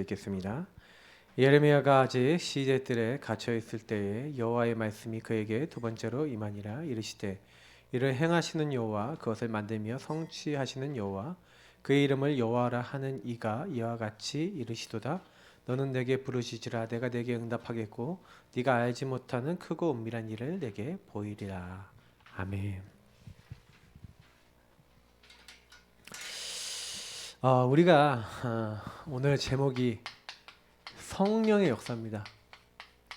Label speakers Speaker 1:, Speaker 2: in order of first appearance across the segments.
Speaker 1: 읽겠습니다. 예레미야가 아직 시대들에 갇혀 있을 때에 여호와의 말씀이 그에게 두 번째로 임하니라. 이르시되 이를 행하시는 여호와, 그것을 만들며 성취하시는 여호와, 그의 이름을 여호와라 하는 이가 이와 같이 이르시도다. 너는 내게 부르시지라. 내가 내게 응답하겠고 네가 알지 못하는 크고 은밀한 일을 내게 보이리라. 아멘. 우리가 오늘 제목이 성령의 역사입니다.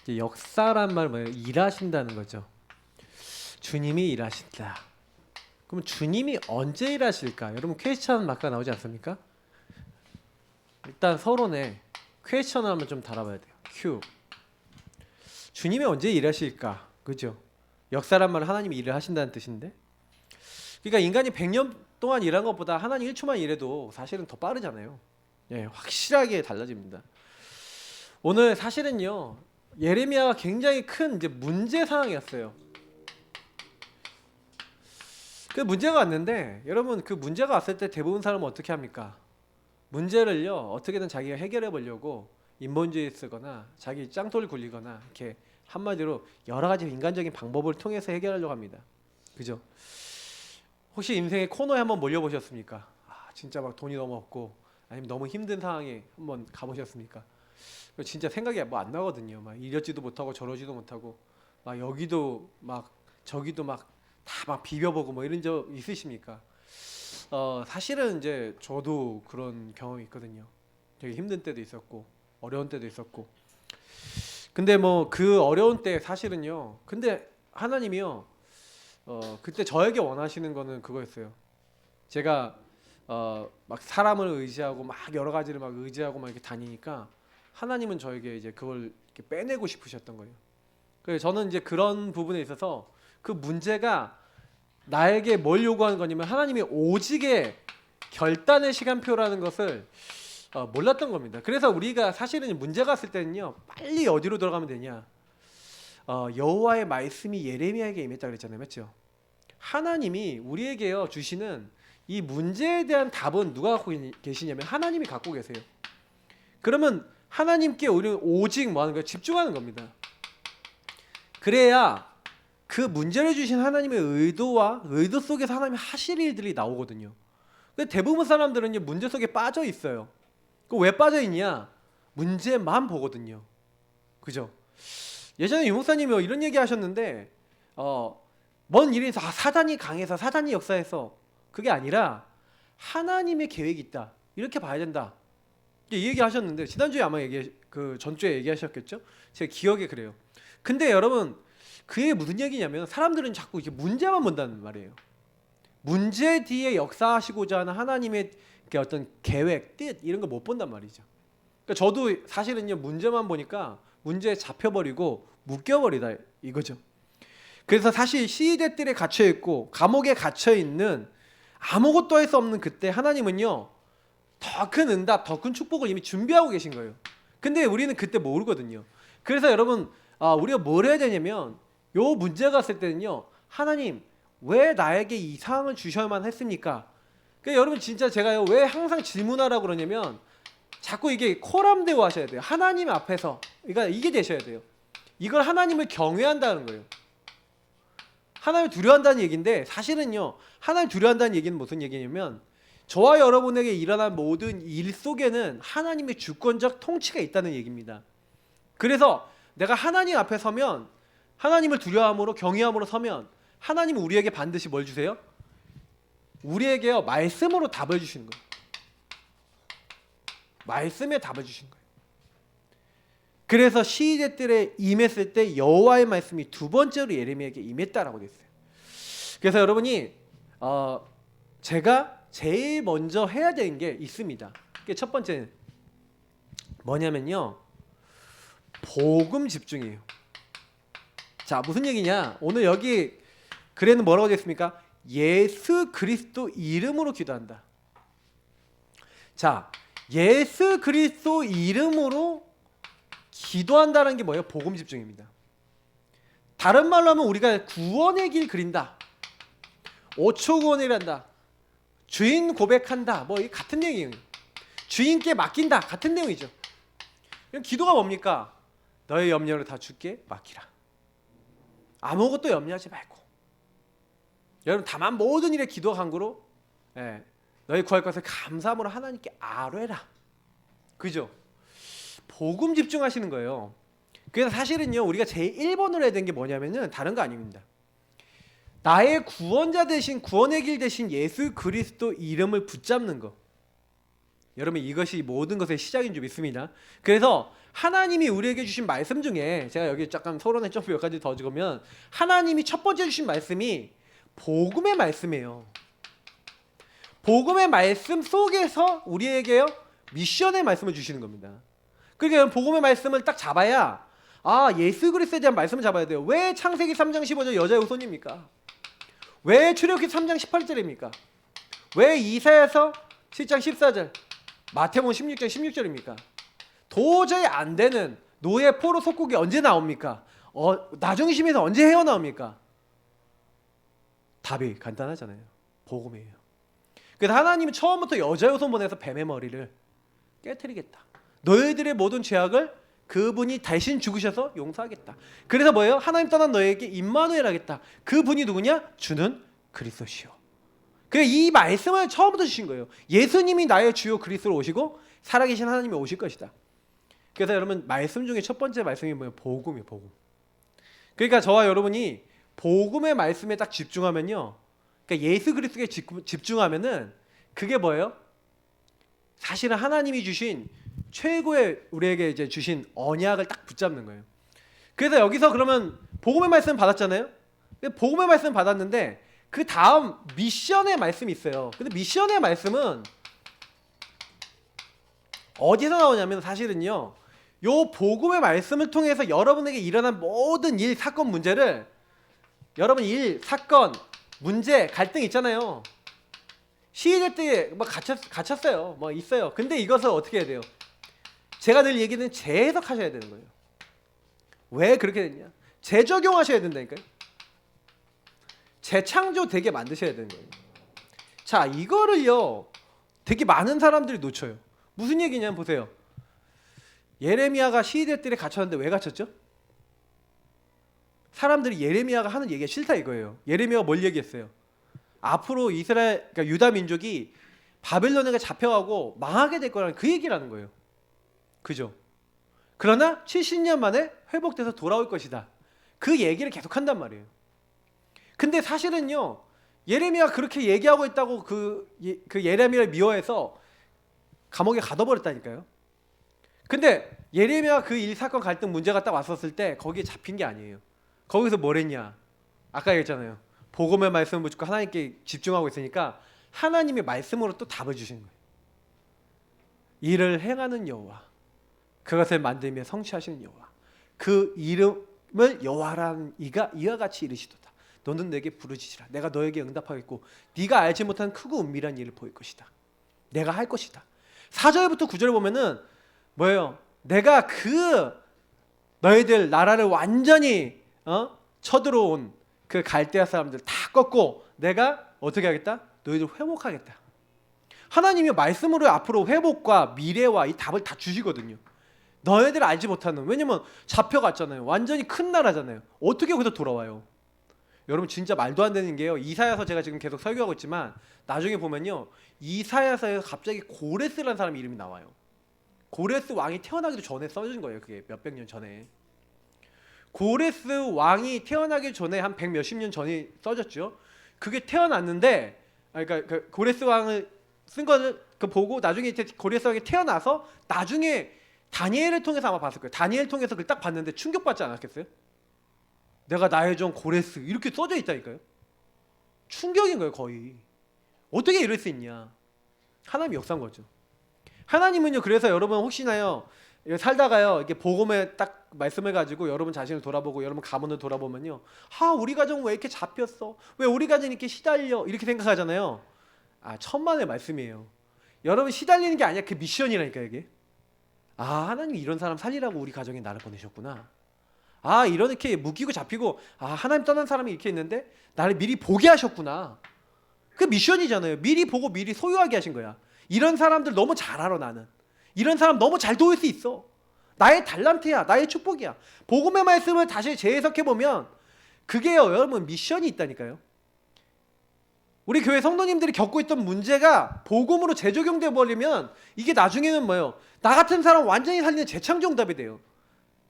Speaker 1: 이제 역사란 말은 뭐예요? 일하신다는 거죠. 주님이 일하신다. 그럼 주님이 언제 일하실까? 여러분 퀘스천 마크가 나오지 않습니까? 일단 서론에 퀘스천을 한번 좀 달아봐야 돼요. Q. 주님이 언제 일하실까? 그죠? 역사란 말은 하나님이 일을 하신다는 뜻인데, 그러니까 인간이 100년 동안 일한 것보다 하나님 1초만 일해도 사실은 더 빠르잖아요. 예, 확실하게 달라집니다. 오늘 사실은요, 예레미야가 굉장히 큰 이제 문제 상황이었어요. 그 문제가 왔는데, 여러분 그 문제가 왔을 때 대부분 사람은 어떻게 합니까? 문제를요 어떻게든 자기가 해결해 보려고 인본주의 쓰거나 자기 짱돌 굴리거나 이렇게 한마디로 여러 가지 인간적인 방법을 통해서 해결하려고 합니다. 그죠? 혹시 인생의 코너에 한번 몰려보셨습니까? 진짜 막 돈이 너무 없고 아니면 너무 힘든 상황에 한번 가보셨습니까? 진짜 생각이 뭐 안 나거든요. 막 이러지도 못하고 저러지도 못하고 막 여기도 막 저기도 막 다 막 비벼보고 뭐 이런 적 있으십니까? 사실은 이제 저도 그런 경험이 있거든요. 되게 힘든 때도 있었고 어려운 때도 있었고. 근데 뭐 그 어려운 때 사실은요. 근데 하나님이요. 그때 저에게 원하시는 거는 그거였어요. 제가 막 사람을 의지하고 막 여러 가지를 막 의지하고 막 이렇게 다니니까 하나님은 저에게 이제 그걸 이렇게 빼내고 싶으셨던 거예요. 그래서 저는 이제 그런 부분에 있어서 그 문제가 나에게 뭘 요구하는 거냐면 하나님이 오직의 결단의 시간표라는 것을 몰랐던 겁니다. 그래서 우리가 사실은 문제가 왔을 때는요 빨리 어디로 들어가면 되냐, 여호와의 말씀이 예레미야에게 임했다 그랬잖아요. 맞죠? 하나님이 우리에게요 주시는 이 문제에 대한 답은 누가 갖고 계시냐면 하나님이 갖고 계세요. 그러면 하나님께 우리는 오직 뭐 하는 거예요? 집중하는 겁니다. 그래야 그 문제를 주신 하나님의 의도와 의도 속에서 하나님이 하실 일들이 나오거든요. 근데 대부분 사람들은 문제 속에 빠져 있어요. 왜 빠져 있냐? 문제만 보거든요. 그죠? 예전에 유목사님이 이런 얘기 하셨는데, 먼 일에서 사단이 강해서 사단이 역사해서 그게 아니라 하나님의 계획이 있다, 이렇게 봐야 된다, 이 얘기 하셨는데 지난주에 아마 그 전주에 얘기하셨겠죠? 제 기억에 그래요. 근데 여러분 그게 무슨 얘기냐면 사람들은 자꾸 이렇게 문제만 본다는 말이에요. 문제 뒤에 역사하시고자 하는 하나님의 어떤 계획, 뜻 이런 거 못 본단 말이죠. 그러니까 저도 사실은요 문제만 보니까 문제에 잡혀버리고 묶여버리다 이거죠. 그래서 사실 시대들에 갇혀있고 감옥에 갇혀있는 아무것도 할 수 없는 그때 하나님은요 더 큰 응답, 더 큰 축복을 이미 준비하고 계신 거예요. 근데 우리는 그때 모르거든요. 그래서 여러분 우리가 뭘 해야 되냐면 요 문제가 왔을 때는요 하나님 왜 나에게 이 상황을 주셔야만 했습니까? 그러니까 여러분 진짜 제가요 왜 항상 질문하라고 그러냐면 자꾸 이게 코람대오 하셔야 돼요. 하나님 앞에서. 그러니까 이게 되셔야 돼요. 이걸 하나님을 경외한다는 거예요. 하나님을 두려워한다는 얘기인데 사실은요 하나님을 두려워한다는 얘기는 무슨 얘기냐면 저와 여러분에게 일어난 모든 일 속에는 하나님의 주권적 통치가 있다는 얘기입니다. 그래서 내가 하나님 앞에 서면 하나님을 두려워함으로 경외함으로 서면 하나님은 우리에게 반드시 뭘 주세요? 우리에게요 말씀으로 답을 주시는 거예요. 말씀에 답을 주시는 거예요. 그래서 시대들에 임했을 때 여호와의 말씀이 두 번째로 예레미야에게 임했다라고 되어 있어요. 그래서 여러분이 제가 제일 먼저 해야 되는 게 있습니다. 그게 첫 번째는 뭐냐면요 복음 집중이에요. 자 무슨 얘기냐, 오늘 여기 글에는 뭐라고 되어 있습니까? 예수 그리스도 이름으로 기도한다. 자 예수 그리스도 이름으로 기도한다는 게 뭐예요? 복음 집중입니다. 다른 말로 하면 우리가 구원의 길 그린다, 5초 구원이란다, 주인 고백한다, 뭐 같은 내용이에요. 주인께 맡긴다, 같은 내용이죠. 그럼 기도가 뭡니까? 너의 염려를 다 주께 맡기라. 아무것도 염려하지 말고. 여러분 다만 모든 일에 기도와 간구로 너희 구할 것을 감사함으로 하나님께 아뢰라. 그죠? 복음 집중하시는 거예요. 그래서 사실은요 우리가 제일 1번으로 해야 되는 게 뭐냐면은 다른 거 아닙니다. 나의 구원자 대신 구원의 길 대신 예수 그리스도 이름을 붙잡는 거. 여러분 이것이 모든 것의 시작인 줄 믿습니다. 그래서 하나님이 우리에게 주신 말씀 중에 제가 여기 잠깐 서론에 좀 몇 가지 더 적으면 하나님이 첫 번째 주신 말씀이 복음의 말씀이에요. 복음의 말씀 속에서 우리에게요 미션의 말씀을 주시는 겁니다. 그러니까 복음의 말씀을 딱 잡아야 예수 그리스도에 대한 말씀을 잡아야 돼요. 왜 창세기 3장 15절 여자의 후손입니까? 왜 출애굽기 3장 18절입니까? 왜 이사야서 7장 14절 마태복음 16장 16절입니까? 도저히 안 되는 노예 포로 속국이 언제 나옵니까? 나중에 심에서 언제 헤어나옵니까? 답이 간단하잖아요. 복음이에요. 그래서 하나님은 처음부터 여자의 후손 보내서 뱀의 머리를 깨트리겠다. 너희들의 모든 죄악을 그분이 대신 죽으셔서 용서하겠다. 그래서 뭐예요? 하나님 떠난 너에게 임마누엘 하겠다. 그분이 누구냐? 주는 그리스도시요. 그래 이 말씀을 처음부터 주신 거예요. 예수님이 나의 주요 그리스도로 오시고 살아계신 하나님이 오실 것이다. 그래서 여러분 말씀 중에 첫 번째 말씀이 뭐예요? 복음이에요. 복음. 그러니까 저와 여러분이 복음의 말씀에 딱 집중하면요. 그러니까 예수 그리스도에 집중하면은 그게 뭐예요? 사실은 하나님이 주신 최고의 우리에게 이제 주신 언약을 딱 붙잡는 거예요. 그래서 여기서 그러면 복음의 말씀 받았잖아요. 복음의 말씀 받았는데 그 다음 미션의 말씀이 있어요. 근데 미션의 말씀은 어디서 나오냐면 사실은요. 요 복음의 말씀을 통해서 여러분에게 일어난 모든 일, 사건, 문제를 여러분 일, 사건, 문제, 갈등 있잖아요. 시대 때 뭐 갇혔어요. 뭐 있어요. 근데 이것을 어떻게 해야 돼요? 제가 늘 얘기는 재해석하셔야 되는 거예요. 왜 그렇게 됐냐? 재적용하셔야 된다니까요. 재창조되게 만드셔야 되는 거예요. 자, 이거를요 되게 많은 사람들이 놓쳐요. 무슨 얘기냐면 보세요. 예레미야가 시대 때 갇혔는데 왜 갇혔죠? 사람들이 예레미야가 하는 얘기가 싫다 이거예요. 예레미야가 뭘 얘기했어요? 앞으로 이스라엘, 그러니까 유다 민족이 바벨론에게 잡혀가고 망하게 될 거라는 그 얘기라는 거예요. 그죠? 그러나 70년 만에 회복돼서 돌아올 것이다. 그 얘기를 계속 한단 말이에요. 근데 사실은요, 예레미야가 그렇게 얘기하고 있다고 그 예레미야를 미워해서 감옥에 가둬버렸다니까요. 근데 예레미야가 그 일, 사건, 갈등, 문제가 딱 왔었을 때 거기에 잡힌 게 아니에요. 거기서 뭘 했냐? 아까 얘기했잖아요. 복음의 말씀을 붙잡고 하나님께 집중하고 있으니까 하나님의 말씀으로 또 답을 주시는 거예요. 이를 행하는 여호와, 그것을 만들며 성취하시는 여호와, 그 이름을 여호와라는 이가 이와 같이 이르시도다. 너는 내게 부르짖으라. 내가 너에게 응답하겠고 네가 알지 못한 크고 은밀한 일을 보일 것이다. 내가 할 것이다. 4절부터 9절을 보면은 뭐예요? 내가 그 너희들 나라를 완전히 쳐들어온 그 갈대아 사람들 다 꺾고 내가 어떻게 하겠다? 너희들 회복하겠다. 하나님이 말씀으로 앞으로 회복과 미래와 이 답을 다 주시거든요. 너희들 알지 못하는, 왜냐면 잡혀갔잖아요. 완전히 큰 나라잖아요. 어떻게 거기서 돌아와요? 여러분 진짜 말도 안 되는 게요. 이사야서 제가 지금 계속 설교하고 있지만 나중에 보면요. 이사야서에서 갑자기 고레스라는 사람 이름이 나와요. 고레스 왕이 태어나기도 전에 써진 거예요. 그게 몇백 년 전에. 고레스 왕이 태어나기 전에 한 백 몇십 년 전에 써졌죠. 그게 태어났는데, 그러니까 그 고레스 왕을 쓴 거를 그 보고 나중에 고레스 왕이 태어나서 나중에 다니엘을 통해서 아마 봤을 거예요. 다니엘 통해서 그걸 딱 봤는데 충격받지 않았겠어요? 내가 나의 종 고레스 이렇게 써져 있다니까요. 충격인 거예요, 거의. 어떻게 이럴 수 있냐? 하나님이 역사한 거죠. 하나님은요, 그래서 여러분 혹시나요 살다가요 이렇게 복음에 딱 말씀해가지고 여러분 자신을 돌아보고 여러분 가문을 돌아보면요, 우리 가정 왜 이렇게 잡혔어? 왜 우리 가정이 이렇게 시달려? 이렇게 생각하잖아요. 천만의 말씀이에요. 여러분 시달리는 게 아니야. 그 미션이라니까 이게. 하나님이 이런 사람 살리라고 우리 가정에 나를 보내셨구나. 이렇게 묶이고 잡히고 하나님 떠난 사람이 이렇게 있는데 나를 미리 보게 하셨구나. 그 미션이잖아요. 미리 보고 미리 소유하게 하신 거야. 이런 사람들 너무 잘 알아. 나는 이런 사람 너무 잘 도울 수 있어. 나의 달란트야. 나의 축복이야. 복음의 말씀을 다시 재해석해보면 그게요, 여러분, 미션이 있다니까요. 우리 교회 성도님들이 겪고 있던 문제가 복음으로 재적용돼 버리면 이게 나중에는 뭐예요? 나 같은 사람 완전히 살리는 재창조응답이 돼요.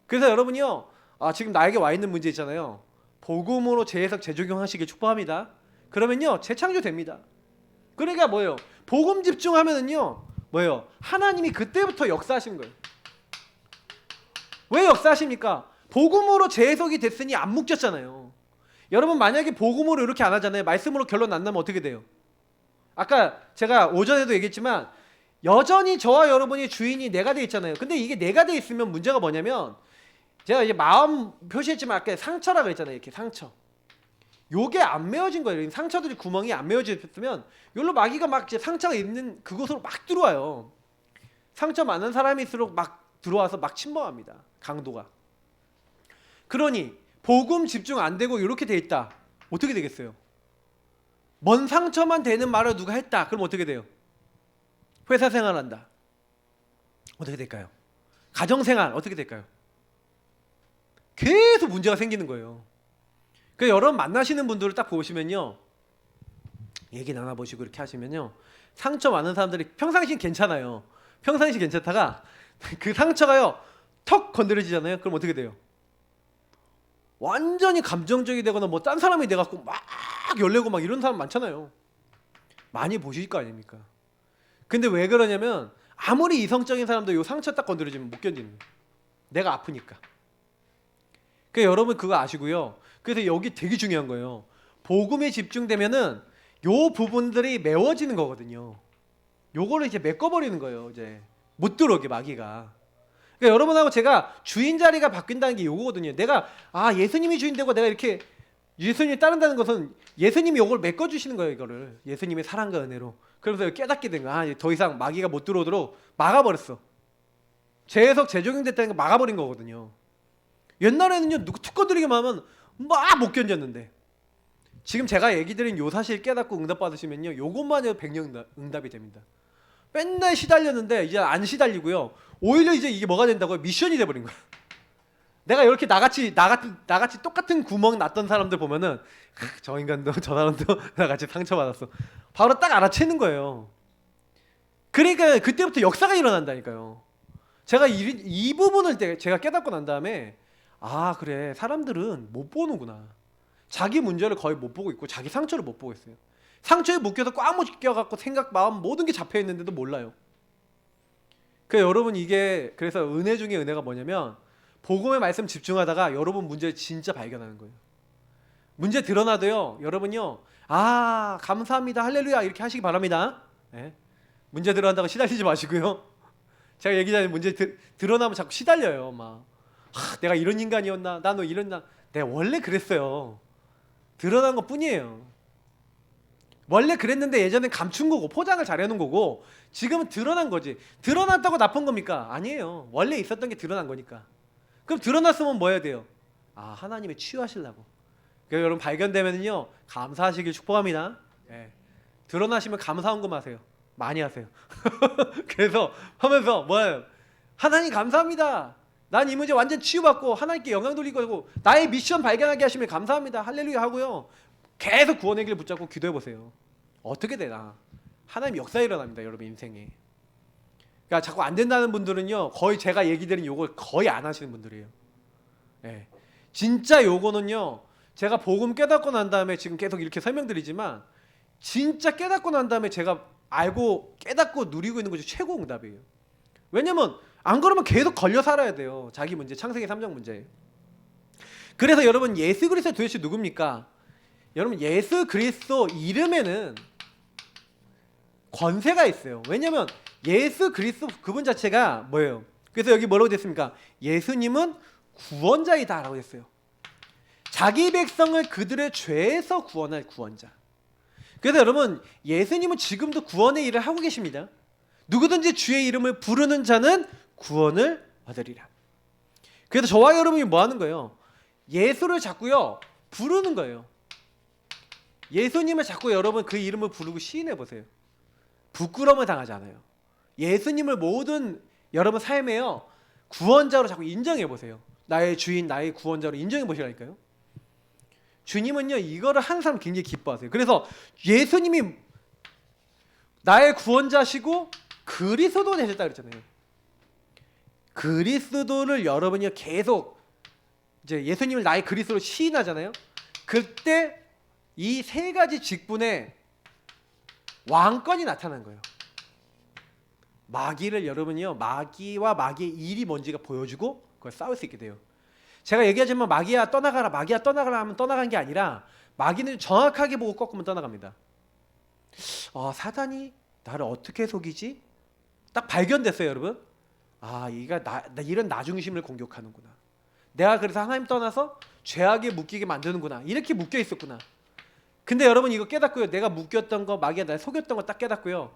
Speaker 1: 그래서 여러분이요, 지금 나에게 와 있는 문제 있잖아요. 복음으로 재해석 재적용하시길 축복합니다. 그러면요, 재창조됩니다. 그러니까 뭐예요? 복음 집중하면은요, 뭐예요? 하나님이 그때부터 역사하시는 거예요. 왜 역사하십니까? 복음으로 재해석이 됐으니 안 묶였잖아요. 여러분, 만약에 복음으로 이렇게 안 하잖아요. 말씀으로 결론 안 나면 어떻게 돼요? 아까 제가 오전에도 얘기했지만 여전히 저와 여러분이 주인이 내가 돼 있잖아요. 근데 이게 내가 돼 있으면 문제가 뭐냐면, 제가 이제 마음 표시했지만 아까 상처라고 했잖아요. 이렇게 상처. 요게 안 메워진 거예요. 상처들이 구멍이 안 메워졌으면 요로 마귀가 막 이제 상처가 있는 그곳으로 막 들어와요. 상처 많은 사람일수록 막 들어와서 막 침범합니다. 강도가. 그러니 복음 집중 안 되고 이렇게 돼 있다. 어떻게 되겠어요? 먼 상처만 되는 말을 누가 했다. 그럼 어떻게 돼요? 회사 생활한다. 어떻게 될까요? 가정 생활 어떻게 될까요? 계속 문제가 생기는 거예요. 그래서 여러분 만나시는 분들을 딱 보시면요, 얘기 나눠보시고 이렇게 하시면요, 상처 많은 사람들이 평상시는 괜찮아요. 평상시 괜찮다가 그 상처가요 턱 건드려지잖아요. 그럼 어떻게 돼요? 완전히 감정적이 되거나 뭐 딴 사람이 돼갖고 막 열내고 막 이런 사람 많잖아요. 많이 보실 거 아닙니까? 근데 왜 그러냐면 아무리 이성적인 사람도 요 상처 딱 건드려지면 못 견디는 거예요. 내가 아프니까. 그러니까 여러분 그거 아시고요. 그래서 여기 되게 중요한 거예요. 복음에 집중되면은 요 부분들이 메워지는 거거든요. 요거를 이제 메꿔버리는 거예요. 이제 못 들어오게 마귀가. 그러니까 여러분하고 제가 주인 자리가 바뀐다는 게 요거거든요. 내가 예수님이 주인 되고 내가 이렇게 예수님을 따른다는 것은 예수님이 요걸 메꿔주시는 거예요. 이거를 예수님의 사랑과 은혜로. 그러면서 깨닫게 된 거야. 더 이상 마귀가 못 들어오도록 막아버렸어. 재해석 재적용됐다는 거 막아버린 거거든요. 옛날에는요, 누구 툭 건드리기만 하면 막 못 견뎠는데, 지금 제가 얘기 드린 요 사실 깨닫고 응답 받으시면요, 요것만 해도 백년 응답이 됩니다. 맨날 시달렸는데 이제 안 시달리고요, 오히려 이제 이게 뭐가 된다고요? 미션이 돼버린 거야. 내가 이렇게 나같이 똑같은 구멍 났던 사람들 보면은 저 인간도 저 사람도 나같이 상처받았어. 바로 딱 알아채는 거예요. 그러니까 그때부터 역사가 일어난다니까요. 제가 이 부분을 제가 깨닫고 난 다음에 그래, 사람들은 못 보는구나. 자기 문제를 거의 못 보고 있고 자기 상처를 못 보고 있어요. 상처에 묶여서 꽉 묶여갖고 생각, 마음 모든 게 잡혀있는데도 몰라요. 여러분 이게 그래서 은혜 중에 은혜가 뭐냐면 복음의 말씀 집중하다가 여러분 문제 진짜 발견하는 거예요. 문제 드러나도요, 여러분요, 감사합니다, 할렐루야 이렇게 하시기 바랍니다. 네? 문제 드러난다고 시달리지 마시고요. 제가 얘기하는 문제 드러나면 자꾸 시달려요. 막 내가 이런 인간이었나? 나 너 이랬나? 내가 원래 그랬어요. 드러난 것 뿐이에요. 원래 그랬는데 예전엔 감춘 거고 포장을 잘 해놓은 거고 지금은 드러난 거지. 드러났다고 나쁜 겁니까? 아니에요. 원래 있었던 게 드러난 거니까. 그럼 드러났으면 뭐 해야 돼요? 하나님의 치유하시려고. 그러니까 여러분 발견되면요, 감사하시길 축복합니다. 네. 드러나시면 감사헌금 하세요. 많이 하세요. 그래서 하면서 뭐예요? 하나님 감사합니다. 난 이 문제 완전 치유받고 하나님께 영광 돌리고 나의 미션 발견하게 하시면 감사합니다, 할렐루야 하고요, 계속 구원의 길 붙잡고 기도해 보세요. 어떻게 되나? 하나님 역사 일어납니다, 여러분 인생에. 그러니까 자꾸 안 된다는 분들은요, 거의 제가 얘기 드린 요걸 거의 안 하시는 분들이에요. 네. 진짜 요거는요, 제가 복음 깨닫고 난 다음에 지금 계속 이렇게 설명드리지만 진짜 깨닫고 난 다음에 제가 알고 깨닫고 누리고 있는 것이 최고 응답이에요. 왜냐면 안 그러면 계속 걸려 살아야 돼요. 자기 문제, 창세기 3장 문제. 그래서 여러분 예수 그리스도 도대체 누굽니까? 여러분 예수 그리스도 이름에는 권세가 있어요. 왜냐면 예수 그리스도 그분 자체가 뭐예요? 그래서 여기 뭐라고 됐습니까? 예수님은 구원자이다 라고 했어요. 자기 백성을 그들의 죄에서 구원할 구원자. 그래서 여러분 예수님은 지금도 구원의 일을 하고 계십니다. 누구든지 주의 이름을 부르는 자는 구원을 얻으리라. 그래서 저와 여러분이 뭐 하는 거예요? 예수를 자꾸요 부르는 거예요. 예수님을 자꾸 여러분 그 이름을 부르고 시인해 보세요. 부끄러움을 당하지 않아요. 예수님을 모든 여러분 삶에요 구원자로 자꾸 인정해 보세요. 나의 주인, 나의 구원자로 인정해 보시라니까요. 주님은요 이거를 한 사람 굉장히 기뻐하세요. 그래서 예수님이 나의 구원자시고 그리스도 되셨다 그랬잖아요. 그리스도를 여러분이 계속 이제 예수님을 나의 그리스도로 시인하잖아요. 그때 이 세 가지 직분의 왕권이 나타난 거예요. 마귀를 여러분이요 마귀와 마귀의 일이 뭔지가 보여주고 그걸 싸울 수 있게 돼요. 제가 얘기하지만 마귀야 떠나가라 마귀야 떠나가라 하면 떠나간 게 아니라 마귀는 정확하게 보고 꺾으면 떠나갑니다. 사단이 나를 어떻게 속이지? 딱 발견됐어요 여러분. 얘가 이런 나중심을 공격하는구나. 내가 그래서 하나님 떠나서 죄악에 묶이게 만드는구나. 이렇게 묶여 있었구나. 근데 여러분 이거 깨닫고요. 내가 묶였던 거 마귀가 날 속였던 거 딱 깨닫고요.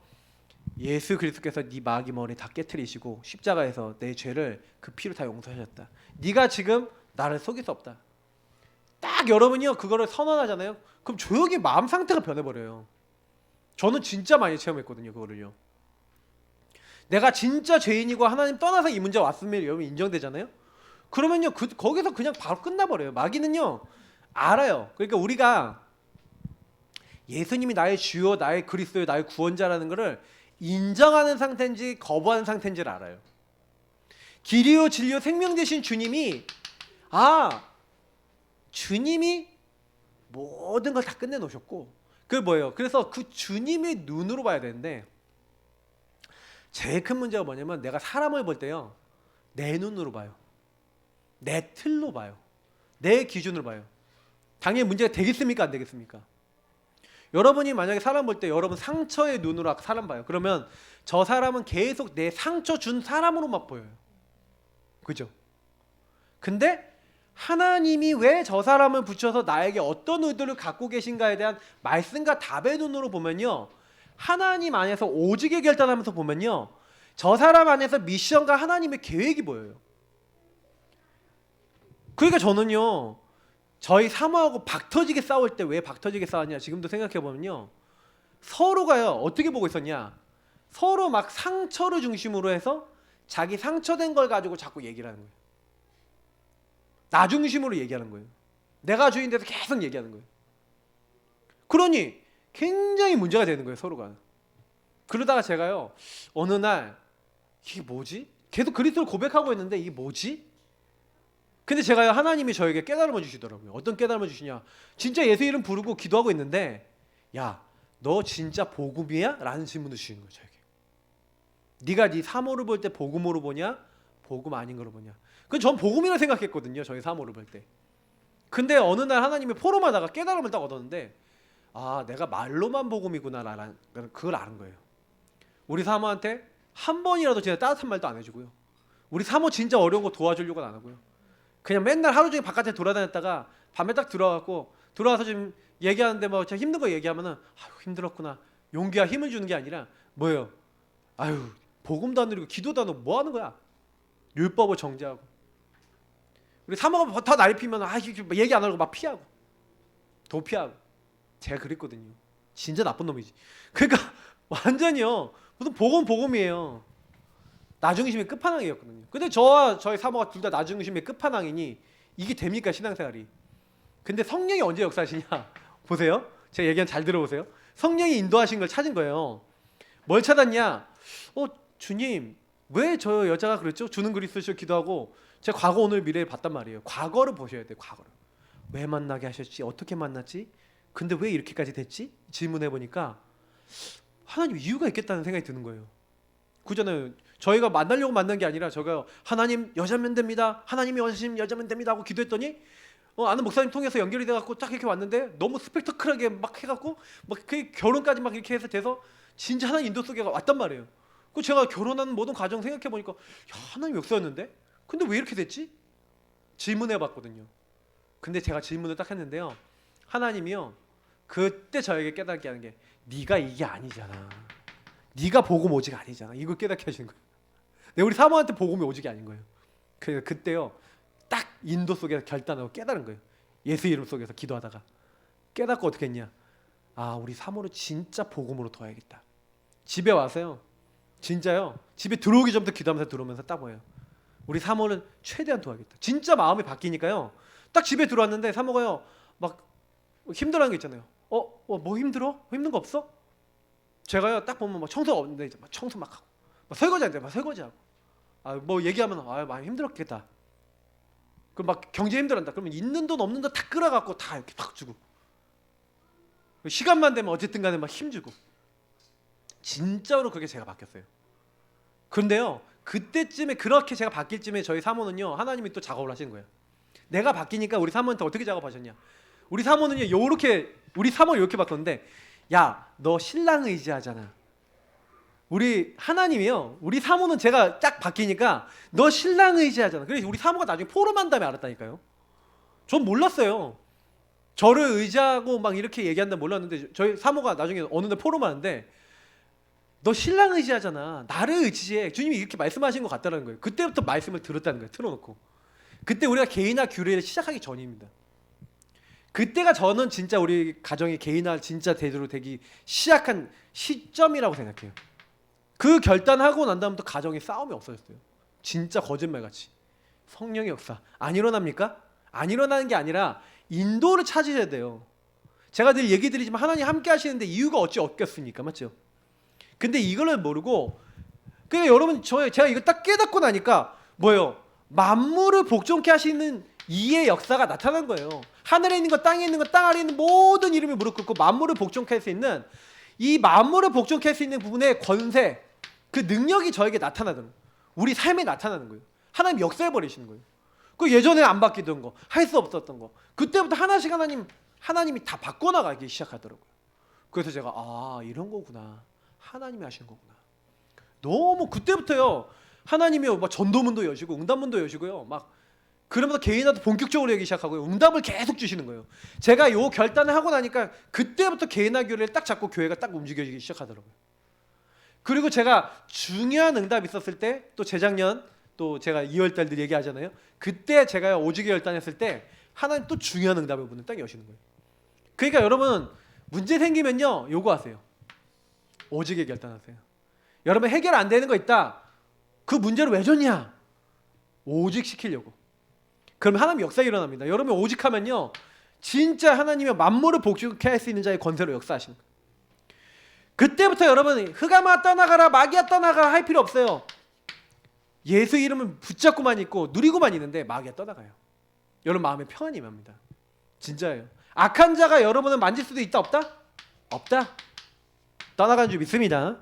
Speaker 1: 예수 그리스도께서 네 마귀 머리 다 깨트리시고 십자가에서 내 죄를 그 피로 다 용서하셨다. 네가 지금 나를 속일 수 없다. 딱 여러분이요 그거를 선언하잖아요. 그럼 조용히 마음 상태가 변해버려요. 저는 진짜 많이 체험했거든요 그거를요. 내가 진짜 죄인이고 하나님 떠나서 이 문제 왔으면 여러분 인정되잖아요. 그러면요 거기서 그냥 바로 끝나버려요. 마귀는요 알아요. 그러니까 우리가 예수님이 나의 주요 나의 그리스도요 나의 구원자라는 것을 인정하는 상태인지 거부하는 상태인지를 알아요. 길이요 진리요 생명 되신 주님이 주님이 모든 걸 다 끝내 놓으셨고 그게 뭐예요? 그래서 그 주님의 눈으로 봐야 되는데 제일 큰 문제가 뭐냐면 내가 사람을 볼 때요 내 눈으로 봐요. 내 틀로 봐요. 내 기준으로 봐요. 당연히 문제가 되겠습니까? 안 되겠습니까? 여러분이 만약에 사람 볼 때 여러분 상처의 눈으로 사람 봐요. 그러면 저 사람은 계속 내 상처 준 사람으로만 보여요. 그죠? 근데 하나님이 왜 저 사람을 붙여서 나에게 어떤 의도를 갖고 계신가에 대한 말씀과 답의 눈으로 보면요 하나님 안에서 오직에 결단하면서 보면요 저 사람 안에서 미션과 하나님의 계획이 보여요. 그러니까 저는요 저희 사모하고 박터지게 싸울 때 왜 박터지게 싸웠냐 지금도 생각해보면요 서로가요 어떻게 보고 있었냐 서로 막 상처를 중심으로 해서 자기 상처된 걸 가지고 자꾸 얘기를 하는 거예요. 나 중심으로 얘기하는 거예요. 내가 주인 돼서 계속 얘기하는 거예요. 그러니 굉장히 문제가 되는 거예요 서로가. 그러다가 제가요 어느 날 이게 뭐지? 계속 그리스도를 고백하고 있는데 이게 뭐지? 근데 제가요 하나님이 저에게 깨달음을 주시더라고요. 어떤 깨달음을 주시냐 진짜 예수 이름 부르고 기도하고 있는데 야 너 진짜 복음이야? 라는 질문을 주시는 거예요 저에게. 네가 네 사모를 볼 때 복음으로 보냐 복음 아닌 거로 보냐. 그건 전 복음이라 생각했거든요 저희 사모를 볼 때. 근데 어느 날 하나님이 포럼하다가 깨달음을 딱 얻었는데 내가 말로만 복음이구나 라는 그걸 아는 거예요. 우리 사모한테 한 번이라도 진짜 따뜻한 말도 안 해주고요. 우리 사모 진짜 어려운 거 도와주려고는 안 하고요. 그냥 맨날 하루 종일 바깥에 돌아다녔다가 밤에 딱 들어와서 지금 얘기하는데 뭐 제가 힘든 거 얘기하면은 아유 힘들었구나 용기와 힘을 주는 게 아니라 뭐예요? 아유 복음도 안 누리고 기도도 안 하고 뭐 하는 거야? 율법을 정죄하고 우리 사모가 더 날피면 얘기 안 하고 막 피하고 도피하고 제가 그랬거든요. 진짜 나쁜 놈이지. 그러니까 완전히요 무슨 복음이에요. 나중심의 끝판왕이었거든요. 근데 저와 저희 사모가 둘 다 나중심의 끝판왕이니 이게 됩니까 신앙생활이? 근데 성령이 언제 역사하시냐? 보세요. 제가 얘기한 잘 들어보세요. 성령이 인도하신 걸 찾은 거예요. 뭘 찾았냐? 주님 왜 저 여자가 그랬죠? 주는 그리스도시여 기도하고 제가 과거 오늘 미래를 봤단 말이에요. 과거를 보셔야 돼요. 과거를. 왜 만나게 하셨지? 어떻게 만났지? 근데 왜 이렇게까지 됐지? 질문해 보니까 하나님 이유가 있겠다는 생각이 드는 거예요. 그잖아요. 저희가 만나려고 만난 게 아니라 제가 하나님 여자면 됩니다. 하나님이 원하시면 여자면 됩니다 하고 기도했더니 아는 목사님 통해서 연결이 돼갖고 딱 이렇게 왔는데 너무 스펙터클하게 막 해갖고 막 그 결혼까지 막 이렇게 해서 돼서 진짜 하나님 인도 속에 왔단 말이에요. 그 제가 결혼하는 모든 과정 생각해 보니까 하나님 역사였는데 근데 왜 이렇게 됐지? 질문해봤거든요. 근데 제가 질문을 딱 했는데요. 하나님이요 그때 저에게 깨닫게 하는 게 네가 이게 아니잖아. 네가 복음 오직 아니잖아. 이걸 깨닫게 하시는 거예요. 우리 사모한테 복음이 오직이 아닌 거예요. 그래서 그때요 딱 인도 속에서 결단하고 깨달은 거예요. 예수 이름 속에서 기도하다가 깨닫고 어떻게 했냐? 우리 사모를 진짜 복음으로 둬야겠다. 집에 와서요 진짜요 집에 들어오기 전부터 기도하면서 들어오면서 딱 뭐예요? 우리 사모는 최대한 도와야겠다. 진짜 마음이 바뀌니까요. 딱 집에 들어왔는데 사모가요 막 힘들어하는 게 있잖아요. 뭐 힘들어? 힘든 거 없어? 제가요 딱 보면 막 청소가 없는데 이제 막 청소 막 하고 막 설거지하는데 막 설거지하고 뭐 얘기하면 많이 힘들었겠다. 그럼 막 경제 힘들었다. 그러면 있는 돈 없는 돈 다 끌어갖고 다 이렇게 팍 주고 시간만 되면 어쨌든 간에 막 힘주고 진짜로 그게 제가 바뀌었어요. 그런데요 그때쯤에 그렇게 제가 바뀔 쯤에 저희 사모는요 하나님이 또 작업을 하시는 거예요. 내가 바뀌니까 우리 사모한테 어떻게 작업하셨냐. 우리 사모는요 요렇게 우리 사모 이렇게 바꿨는데 야 너 신랑 의지하잖아. 우리 하나님이요 우리 사모는 제가 딱 바뀌니까 너 신랑 의지하잖아. 그래서 우리 사모가 나중에 포럼한 다음에 알았다니까요. 전 몰랐어요. 저를 의지하고 막 이렇게 얘기한다 몰랐는데 저희 사모가 나중에 어느 날 포럼하는데 너 신랑 의지하잖아. 나를 의지해. 주님이 이렇게 말씀하신 것 같다는 거예요. 그때부터 말씀을 들었다는 거예요. 틀어놓고. 그때 우리가 개인화 규례를 시작하기 전입니다. 그때가 저는 진짜 우리 가정이 개인화 진짜 제대로 되기 시작한 시점이라고 생각해요. 그 결단하고 난 다음부터 가정에 싸움이 없어졌어요. 진짜 거짓말같이. 성령의 역사 안 일어납니까? 안 일어나는 게 아니라 인도를 찾으셔야 돼요. 제가 늘 얘기 드리지만 하나님 함께 하시는데 이유가 어찌 없겠습니까? 맞죠? 근데 이거를 모르고 그러니까 여러분 제가 이거 딱 깨닫고 나니까 뭐예요? 만물을 복종케 하시는 이의 역사가 나타난 거예요. 하늘에 있는 것, 땅에 있는 것, 땅 아래에 있는 모든 이름이 무릎 꿇고 만물을 복종케 할 수 있는 이 만물을 복종케 할 수 있는 부분의 권세, 그 능력이 저에게 나타나는 거예요. 우리 삶에 나타나는 거예요. 하나님 역사해 버리시는 거예요. 그 예전에 안 바뀌던 거, 할 수 없었던 거, 그때부터 하나씩 하나님이 다 바꿔나가기 시작하더라고요. 그래서 제가 이런 거구나. 하나님이 하시는 거구나. 너무 그때부터요. 하나님이요, 막 전도문도 여시고 응답문도 여시고요. 막 그러면서 개인화도 본격적으로 얘기 시작하고요. 응답을 계속 주시는 거예요. 제가 요 결단을 하고 나니까 그때부터 개인화 교회를 딱 잡고 교회가 딱 움직여지기 시작하더라고요. 그리고 제가 중요한 응답이 있었을 때 또 재작년 또 제가 2월달 늘 얘기하잖아요. 그때 제가 오직에 결단했을 때 하나님 또 중요한 응답의 문을 딱 여시는 거예요. 그러니까 여러분 문제 생기면요 요거 하세요. 오직에 결단하세요. 여러분 해결 안 되는 거 있다. 그 문제를 왜 줬냐? 오직 시키려고. 그러면 하나님 역사 일어납니다. 여러분 오직하면요 진짜 하나님의 만물을 복종케 할 수 있는 자의 권세로 역사하시는 거예요. 그때부터 여러분 흑암아 떠나가라 마귀야 떠나가라 할 필요 없어요. 예수 이름을 붙잡고만 있고 누리고만 있는데 마귀가 떠나가요. 여러분 마음에 평안이 임합니다. 진짜예요. 악한 자가 여러분을 만질 수도 있다 없다? 없다. 떠나가는 줄 믿습니다.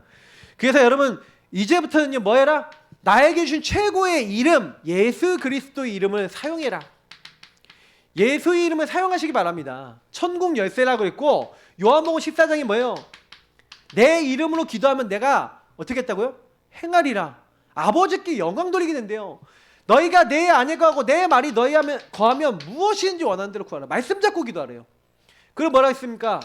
Speaker 1: 그래서 여러분 이제부터는요 뭐 해라? 나에게 주신 최고의 이름 예수 그리스도의 이름을 사용해라. 예수의 이름을 사용하시기 바랍니다. 천국 열쇠라고 했고 요한복음 14장이 뭐예요? 내 이름으로 기도하면 내가 어떻게 했다고요? 행하리라. 아버지께 영광 돌리게 된대요. 너희가 내 안에 거하고 내 말이 너희 안에 거하면 무엇이든지 원하는 대로 구하라. 말씀 잡고 기도하래요. 그럼 뭐라 했습니까?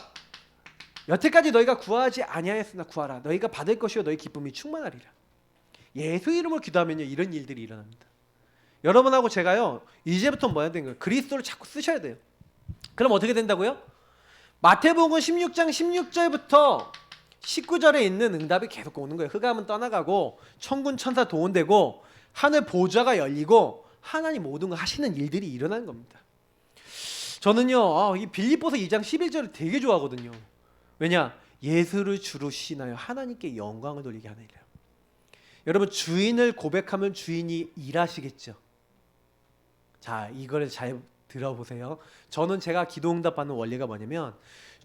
Speaker 1: 여태까지 너희가 구하지 아니하였으나 구하라. 너희가 받을 것이요 너희 기쁨이 충만하리라. 예수 이름으로 기도하면요 이런 일들이 일어납니다. 여러분하고 제가요 이제부터 뭐 해야 되는 거예요? 그리스도를 자꾸 쓰셔야 돼요. 그럼 어떻게 된다고요? 마태복음 16장 16절부터 19절에 있는 응답이 계속 오는 거예요. 흑암은 떠나가고 천군 천사 동원되고 하늘 보좌가 열리고 하나님 모든 걸 하시는 일들이 일어나는 겁니다. 저는요 이 빌립보서 2장 11절을 되게 좋아하거든요. 왜냐? 예수를 주로 시나요 하나님께 영광을 돌리게 하느니라. 여러분 주인을 고백하면 주인이 일하시겠죠. 자 이거를 잘 들어보세요. 저는 제가 기도 응답받는 원리가 뭐냐면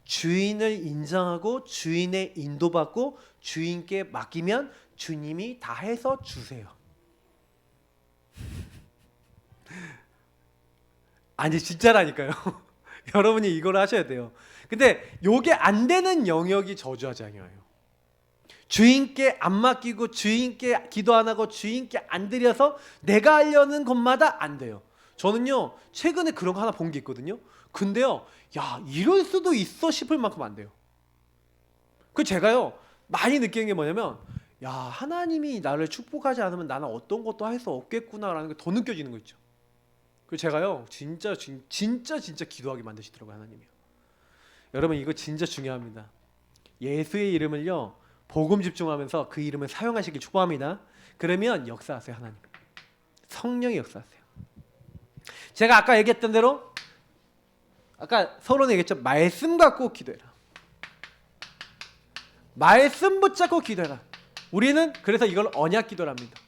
Speaker 1: 주인을 인정하고 주인의 인도받고 주인께 맡기면 주님이 다 해서 주세요. 아니 진짜라니까요. 여러분이 이걸 하셔야 돼요. 근데 요게 안 되는 영역이 저주하장이에요. 주인께 안 맡기고 주인께 기도 안 하고 주인께 안 드려서 내가 하려는 것마다 안 돼요. 저는요 최근에 그런 거 하나 본 게 있거든요. 근데요 야 이럴 수도 있어 싶을 만큼 안 돼요. 그 제가요 많이 느끼는 게 뭐냐면 야 하나님이 나를 축복하지 않으면 나는 어떤 것도 할 수 없겠구나라는 게 더 느껴지는 거 있죠. 그 제가요 진짜 기도하게 만드시더라고요 하나님이요. 여러분 이거 진짜 중요합니다. 예수의 이름을요 복음 집중하면서 그 이름을 사용하시길 축복합니다. 그러면 역사하세요 하나님. 성령이 역사하세요. 제가 아까 얘기했던 대로 아까 서론에 얘기했죠. 말씀 갖고 기도해라. 말씀 붙잡고 기도해라. 우리는 그래서 이걸 언약 기도랍니다.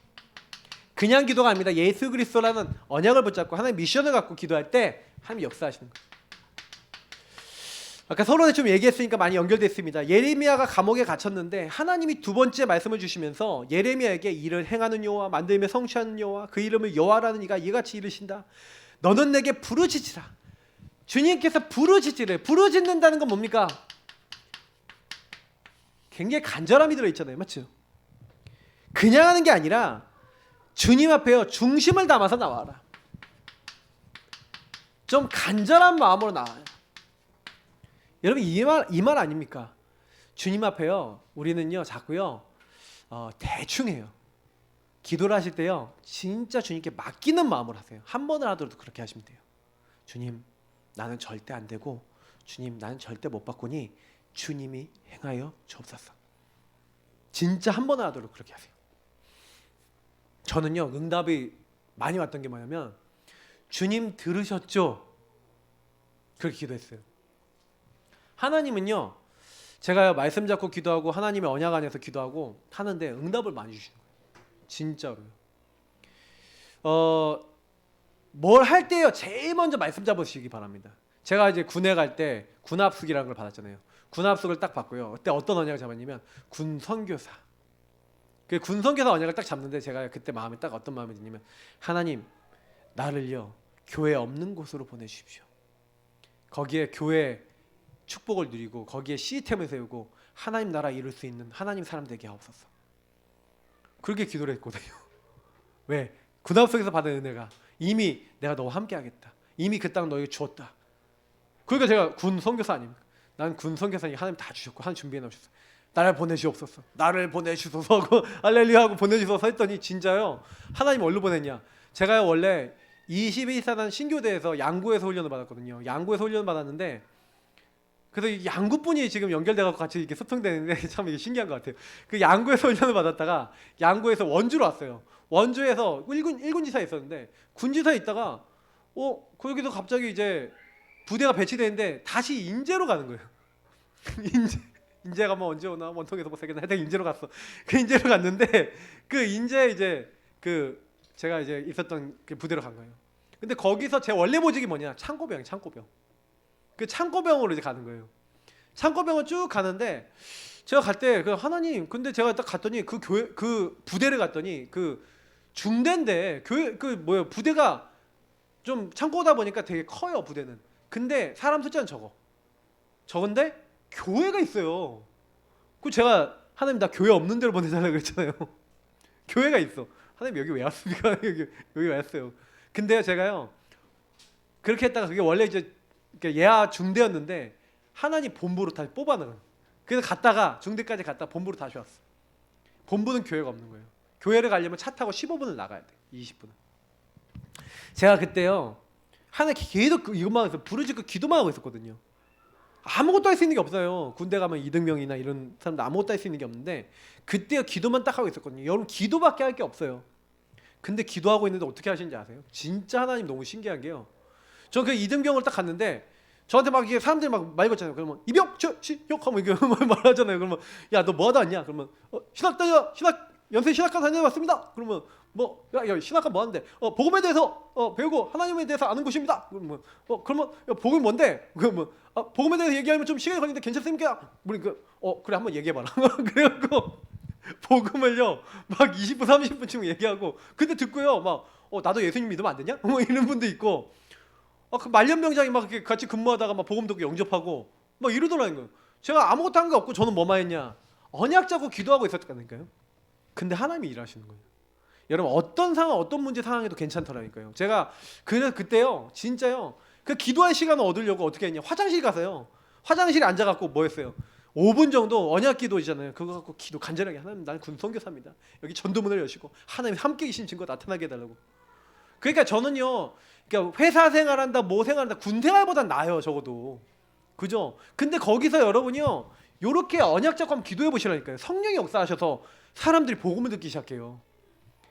Speaker 1: 그냥 기도가 아닙니다. 예수 그리스도라는 언약을 붙잡고 하나님 미션을 갖고 기도할 때 하나님 역사하시는 거예요. 아까 서론에 좀 얘기했으니까 많이 연결됐습니다. 예레미야가 감옥에 갇혔는데 하나님이 두 번째 말씀을 주시면서 예레미야에게 이를 행하는 여호와 만들며 성취하는 여호와 그 이름을 여호와라는 이가 이같이 이르신다. 너는 내게 부르짖으라. 주님께서 부르짖으래. 부르짖는다는 건 뭡니까? 굉장히 간절함이 들어있잖아요. 맞죠? 그냥 하는 게 아니라 주님 앞에요 중심을 담아서 나와라. 좀 간절한 마음으로 나와요. 여러분 이 말 아닙니까? 주님 앞에요 우리는요 자꾸요 대충 해요. 기도를 하실 때요 진짜 주님께 맡기는 마음으로 하세요. 한 번을 하더라도 그렇게 하시면 돼요. 주님 나는 절대 안 되고 주님 나는 절대 못 바꾸니 주님이 행하여 주옵소서. 진짜 한 번을 하도록 그렇게 하세요. 저는요 응답이 많이 왔던 게 뭐냐면 주님 들으셨죠? 그렇게 기도했어요. 하나님은요 제가요 말씀 잡고 기도하고 하나님의 언약 안에서 기도하고 하는데 응답을 많이 주시는 거예요. 진짜로요. 뭘 할 때요 제일 먼저 말씀 잡으시기 바랍니다. 제가 이제 군에 갈 때 군합숙이라는 걸 받았잖아요. 군합숙을 딱 받고요. 그때 어떤 언약을 잡았냐면 군선교사. 그 군선교사 언약을 딱 잡는데 제가 그때 마음이 딱 어떤 마음이 드냐면 하나님 나를요 교회 없는 곳으로 보내주십시오. 거기에 교회 축복을 누리고 거기에 시스템을 세우고 하나님 나라 이룰 수 있는 하나님 사람 되게 하옵소서. 그렇게 기도를 했거든요. 왜? 군합숙에서 받은 은혜가 이미 내가 너와 함께 하겠다. 이미 그 땅 너에게 주었다. 그러니까 제가 군 선교사 아닙니까? 난 군 선교사니 하나님 다 주셨고 하나님 준비해 놓으셨어. 나를 보내주옵소서. 나를 보내주소서 하고 할렐루야 하고 보내주소서 했더니 진짜요. 하나님 어디로 보냈냐? 제가요 원래 21사단 신교대에서 양구에서 훈련을 받았거든요. 양구에서 훈련을 받았는데 그래서 이 양구분이 지금 연결돼서 같이 이렇게 소통되는데 참 이게 신기한 것 같아요. 그 양구에서 훈련을 받았다가 양구에서 원주로 왔어요. 원주에서 일군지사에 있었는데 군지사에 있다가 거기서 갑자기 이제 부대가 배치되는데 다시 인제로 가는 거예요. 인제가 뭐 언제 오나 원통에서 뭐 세겠나 하여튼 인제로 갔어. 그 인제로 갔는데 그 인제 이제 그 제가 이제 있었던 그 부대로 간 거예요. 근데 거기서 제 원래 보직이 뭐냐? 창고병. 그 창고병으로 이제 가는 거예요. 창고병을 쭉 가는데 제가 갈 때 그 하나님 근데 제가 딱 갔더니 그 교회 그 부대를 갔더니 그 중대인데 교회 그 뭐야 부대가 좀 창고다 보니까 되게 커요 부대는. 근데 사람 숫자는 적은데 교회가 있어요. 그 제가 하나님 나 교회 없는 데로 보내달라고 그랬잖아요. 교회가 있어. 하나님 여기 왜 왔습니까? 여기 왜 왔어요? 근데요 제가요 그렇게 했다가 그게 원래 이제 예하 중대였는데 하나님 본부로 다시 뽑아내는. 그래서 갔다가 중대까지 갔다 본부로 다시 왔어. 본부는 교회가 없는 거예요. 교회를 가려면 차 타고 15분을 나가야 돼. 20분을. 제가 그때요 하나 계속 이것만 해서 부르짖고 기도만 하고 있었거든요. 아무것도 할 수 있는 게 없어요. 군대 가면 이등병이나 이런 사람들 아무것도 할 수 있는 게 없는데 그때 기도만 딱 하고 있었거든요. 여러분 기도밖에 할 게 없어요. 근데 기도하고 있는데 어떻게 하시는지 아세요? 진짜 하나님 너무 신기한 게요. 저 그 이등병을 딱 갔는데 저한테 막 이게 사람들이 막 말 걸잖아요. 그러면 이병 시역 하면 이게 말하잖아요. 그러면 야 너 뭐 하다 왔냐? 그러면 신학 다녀 연세 신학과 다녀왔습니다. 그러면 뭐 야 신학과 뭐 하는데 복음에 대해서 배우고 하나님에 대해서 아는 곳입니다. 그러면 그러면 야, 복음이 뭔데? 그러면 복음에 대해서 얘기하면 좀 시간이 걸리는데 괜찮습니까? 그러니까 그래 한번 얘기해봐라. 그래갖고 복음을요 막 20분 30분쯤 얘기하고 근데 듣고요 막 나도 예수님 믿으면 안 되냐? 뭐 이런 분도 있고 그 말년병장이 막 이렇게 같이 근무하다가 막 복음 듣고 영접하고 막 이러더라는 거예요. 제가 아무것도 한 게 없고 저는 뭐만 했냐? 언약 잡고 기도하고 있었다니까요. 근데 하나님이 일하시는 거예요. 여러분 어떤 상황 어떤 문제 상황에도 괜찮더라니까요. 제가 그때요 진짜요 그 기도할 시간을 얻으려고 어떻게 했냐? 화장실 가서요 화장실에 앉아갖고 뭐 했어요? 5분 정도 언약 기도이잖아요. 그거 갖고 기도 간절하게 하나님 나는 군선교사입니다. 여기 전도문을 여시고 하나님 함께 계신 증거 나타나게 해달라고. 그러니까 저는요 그러니까 회사 생활한다 뭐 생활한다 군 생활보단 나아요 적어도. 그죠? 근데 거기서 여러분이요 요렇게 언약 잡고 한번 기도해 보시라니까요. 성령이 역사하셔서 사람들이 복음을 듣기 시작해요.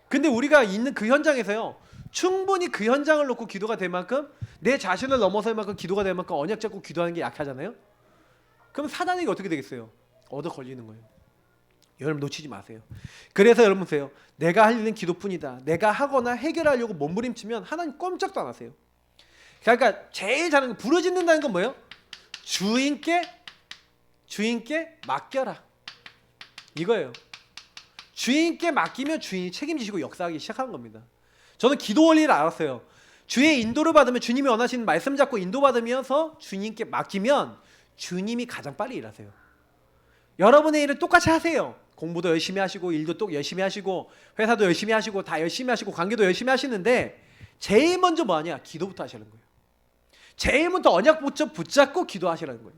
Speaker 1: 근데 우리가 있는 그 현장에서요, 충분히 그 현장을 놓고 기도가 될 만큼, 내 자신을 넘어설 만큼 기도가 될 만큼 언약 잡고 기도하는 게 약하잖아요. 그럼 사단에게 어떻게 되겠어요? 얻어 걸리는 거예요. 여러분 놓치지 마세요. 그래서 여러분 보세요. 내가 할 일은 기도뿐이다. 내가 하거나 해결하려고 몸부림치면 하나님 꼼짝도 안 하세요. 그러니까 제일 잘하는 거, 부르짖는다는 건 뭐예요? 주인께 맡겨라, 이거예요. 주인께 맡기면 주인이 책임지시고 역사하기 시작하는 겁니다. 저는 기도 원리를 알았어요. 주의 인도를 받으면, 주님이 원하시는 말씀 잡고 인도받으면서 주님께 맡기면 주님이 가장 빨리 일하세요. 여러분의 일을 똑같이 하세요. 공부도 열심히 하시고, 일도 또 열심히 하시고, 회사도 열심히 하시고, 다 열심히 하시고, 관계도 열심히 하시는데 제일 먼저 뭐하냐? 기도부터 하시는 거예요. 제일 먼저 언약부터 붙잡고 기도하시라는 거예요.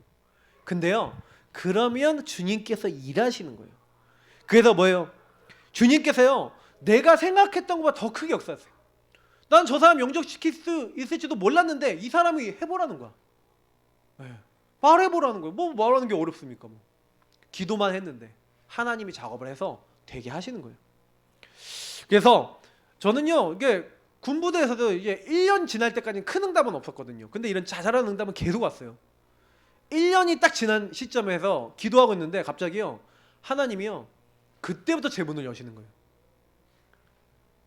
Speaker 1: 근데요, 그러면 주님께서 일하시는 거예요. 그래서 뭐예요? 주님께서요, 내가 생각했던 것보다 더 크게 역사하세요. 난 저 사람 영접시킬 수 있을지도 몰랐는데 이 사람이 해보라는 거야. 네. 말해보라는 거예요. 뭐 말하는 게 어렵습니까? 뭐. 기도만 했는데 하나님이 작업을 해서 되게 하시는 거예요. 그래서 저는요, 이게 군부대에서도 이게 1년 지날 때까지는 큰 응답은 없었거든요. 근데 이런 자잘한 응답은 계속 왔어요. 1년이 딱 지난 시점에서 기도하고 있는데 갑자기요, 하나님이요, 그때부터 제 문을 여시는 거예요.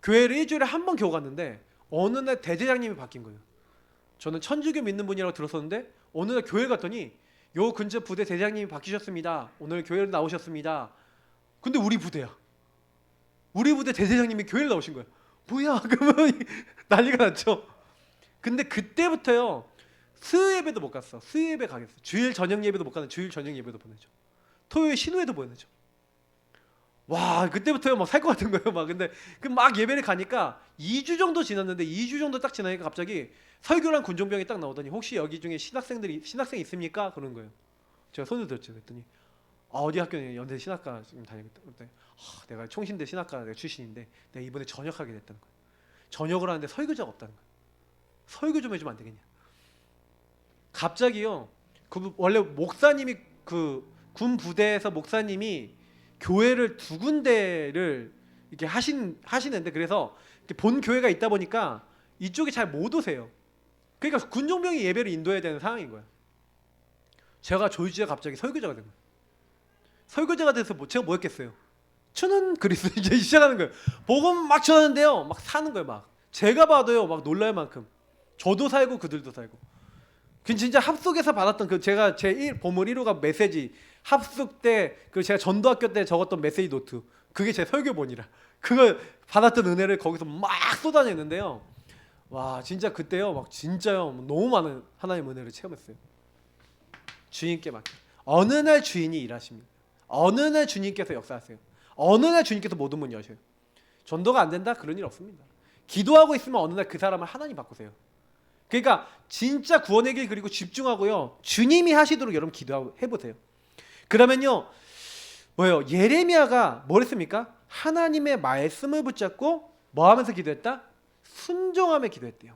Speaker 1: 교회를 일주일에 한 번 겨우 갔는데 어느 날 대제장님이 바뀐 거예요. 저는 천주교 믿는 분이라고 들었었는데 어느 날 교회 갔더니 요 근처 부대 대장님이 바뀌셨습니다. 오늘 교회로 나오셨습니다. 근데 우리 부대야. 우리 부대 대대장님이 교회를 나오신 거예요. 뭐야? 그러면 난리가 났죠. 근데 그때부터요, 수요 예배도 못 갔어. 수요 예배 가겠어. 주일 저녁 예배도 못 가는 주일 저녁 예배도 보내죠. 토요일 신우회도 보내죠. 와, 그때부터요 막 살 것 같은 거예요. 막 근데 그 막 예배를 가니까 2주 정도 지났는데 2주 정도 딱 지나니까 갑자기 설교랑 군종병이 딱 나오더니 혹시 여기 중에 신학생 있습니까? 그런 거예요. 제가 손을 들었죠. 그랬더니 어디 학교냐? 연대 신학과 지금 다니겠다. 그때 내가 총신대 신학과 내가 출신인데 내가 이번에 전역하게 됐다는 거예요. 전역을 하는데 설교자가 없다는 거예요. 설교 좀 해주면 안 되겠냐? 갑자기요. 그 원래 목사님이 그 군 부대에서 목사님이 교회를 두 군데를 이렇게 하시는데 그래서 본 교회가 있다 보니까 이쪽에 잘 못 오세요. 그러니까 군종병이 예배를 인도해야 되는 상황인 거예요. 제가 졸지에 갑자기 설교자가 된 거예요. 설교자가 돼서 제가 뭐 했겠어요? 주는 그리스도 이제 시작하는 거예요. 복음 막 전하는데요, 막 사는 거예요. 막 제가 봐도요, 막 놀랄 만큼 저도 살고 그들도 살고. 그 진짜 합숙에서 받았던 그 제가 제 보물 1호가 메시지 합숙 때 그 제가 전도학교 때 적었던 메시지 노트, 그게 제 설교본이라 그걸 받았던 은혜를 거기서 막 쏟아냈는데요. 와, 진짜 그때요, 막 진짜요, 너무 많은 하나님 은혜를 체험했어요. 주님께 맡겨. 어느 날 주인이 일하십니다. 어느 날 주님께서 역사하세요. 어느 날 주님께서 모든 문 여셔요. 전도가 안 된다? 그런 일 없습니다. 기도하고 있으면 어느 날 그 사람을 하나님 바꾸세요. 그러니까 진짜 구원의 길 그리고 집중하고요, 주님이 하시도록 여러분 기도해 보세요. 그러면요, 뭐예요? 예레미야가 뭘 했습니까? 하나님의 말씀을 붙잡고 뭐 하면서 기도했다? 순종하며 기도했대요.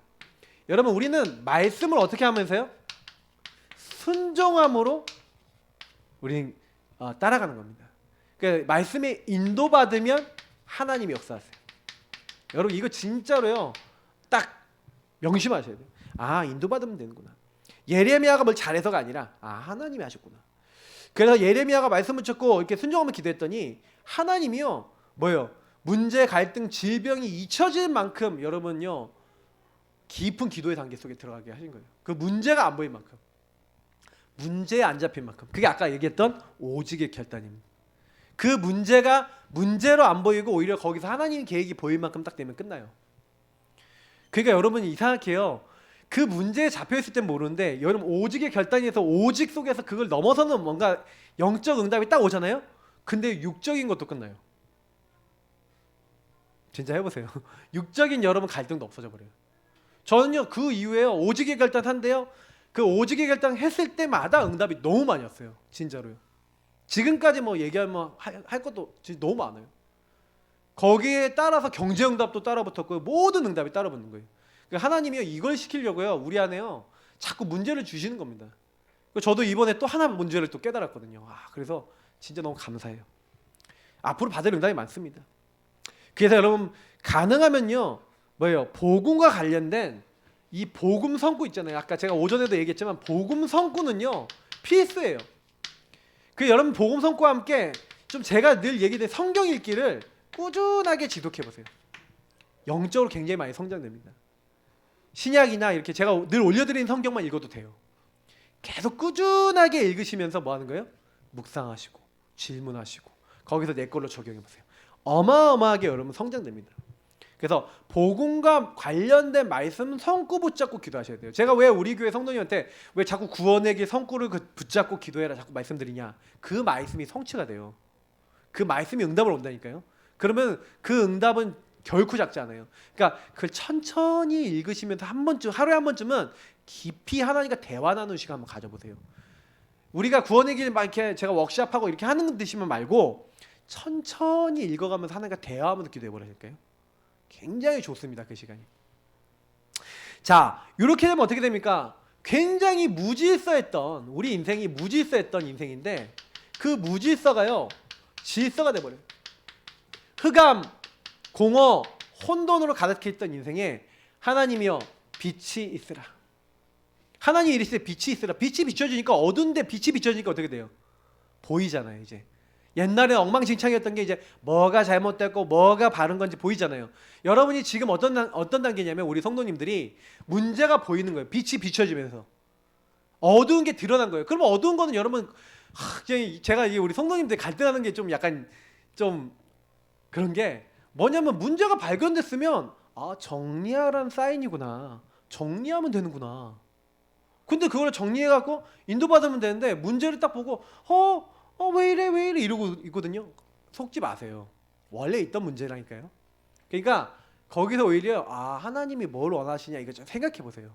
Speaker 1: 여러분, 우리는 말씀을 어떻게 하면서요? 순종함으로 우리는 따라가는 겁니다. 그러니까 말씀에 인도받으면 하나님이 역사하세요. 여러분, 이거 진짜로요, 딱 명심하셔야 돼요. 인도받으면 되는구나. 예레미야가 뭘 잘해서가 아니라 하나님이 하셨구나. 그래서 예레미야가 말씀 붙잡고 이렇게 순종하며 기도했더니 하나님이요, 뭐예요? 문제, 갈등, 질병이 잊혀질 만큼 여러분요, 깊은 기도의 단계 속에 들어가게 하신 거예요. 그 문제가 안 보일 만큼, 문제에 안 잡힐 만큼. 그게 아까 얘기했던 오직의 결단입니다. 그 문제가 문제로 안 보이고 오히려 거기서 하나님 계획이 보일 만큼 딱 되면 끝나요. 그러니까 여러분이 이상하게요, 그 문제에 잡혀있을 땐 모르는데 여러분 오직의 결단에서 오직 속에서 그걸 넘어서는 뭔가 영적 응답이 딱 오잖아요. 근데 육적인 것도 끝나요. 진짜 해보세요. 육적인 여러분 갈등도 없어져 버려요. 저는요, 그 이후에요, 오직의 결단 한데요, 그 오직의 결단 했을 때마다 응답이 너무 많이 왔어요. 진짜로요. 지금까지 뭐 얘기하면 할 것도 진짜 너무 많아요. 거기에 따라서 경제 응답도 따라붙었고 모든 응답이 따라붙는 거예요. 그러니까 하나님이요, 이걸 시키려고요, 우리 안에요 자꾸 문제를 주시는 겁니다. 저도 이번에 또 하나 문제를 또 깨달았거든요. 그래서 진짜 너무 감사해요. 앞으로 받을 응답이 많습니다. 그래서 여러분, 가능하면요 뭐예요? 복음과 관련된 이 복음 성구 있잖아요. 아까 제가 오전에도 얘기했지만 복음 성구는요 필수예요. 그 여러분 복음 성구와 함께 좀 제가 늘 얘기된 성경 읽기를 꾸준하게 지독해 보세요. 영적으로 굉장히 많이 성장됩니다. 신약이나 이렇게 제가 늘 올려드리는 성경만 읽어도 돼요. 계속 꾸준하게 읽으시면서 뭐 하는 거예요? 묵상하시고 질문하시고 거기서 내 걸로 적용해 보세요. 어마어마하게 여러분 성장됩니다. 그래서 복음과 관련된 말씀 성구 붙잡고 기도하셔야 돼요. 제가 왜 우리 교회 성도님한테 왜 자꾸 구원의 길 성구를 붙잡고 기도해라 자꾸 말씀드리냐? 그 말씀이 성취가 돼요. 그 말씀이 응답을 온다니까요. 그러면 그 응답은 결코 작지 않아요. 그러니까 그 천천히 읽으시면서 한 번쯤 하루에 한 번쯤은 깊이 하나님과 대화 나누는 시간 한번 가져보세요. 우리가 구원의 길 막 이렇게 제가 워크숍하고 이렇게 하는 듯이만 말고 천천히 읽어가면서 하나님과 대화하면서 기도해보라니까요. 굉장히 좋습니다. 그 시간이. 자, 이렇게 되면 어떻게 됩니까? 굉장히 무질서했던 우리 인생이 무질서했던 인생인데 그 무질서가요 질서가 돼버려요. 흑암, 공허, 혼돈으로 가득해 있던 인생에 하나님이여 빛이 있으라. 하나님이 이르시되 빛이 있으라. 빛이 비춰지니까 어두운데 빛이 비춰지니까 어떻게 돼요? 보이잖아요. 이제 옛날에 엉망진창이었던 게 이제 뭐가 잘못됐고 뭐가 바른 건지 보이잖아요. 여러분이 지금 어떤 단계냐면 우리 성도님들이 문제가 보이는 거예요. 빛이 비춰지면서 어두운 게 드러난 거예요. 그러면 어두운 거는 여러분 제가 우리 성도님들 갈등하는 게 좀 약간 좀 그런 게 뭐냐면 문제가 발견됐으면 아 정리하라는 사인이구나. 정리하면 되는구나. 근데 그걸 정리해갖고 인도받으면 되는데 문제를 딱 보고 왜 이래 이러고 있거든요. 속지 마세요. 원래 있던 문제라니까요. 그러니까 거기서 오히려 아 하나님이 뭘 원하시냐 이거 좀 생각해 보세요.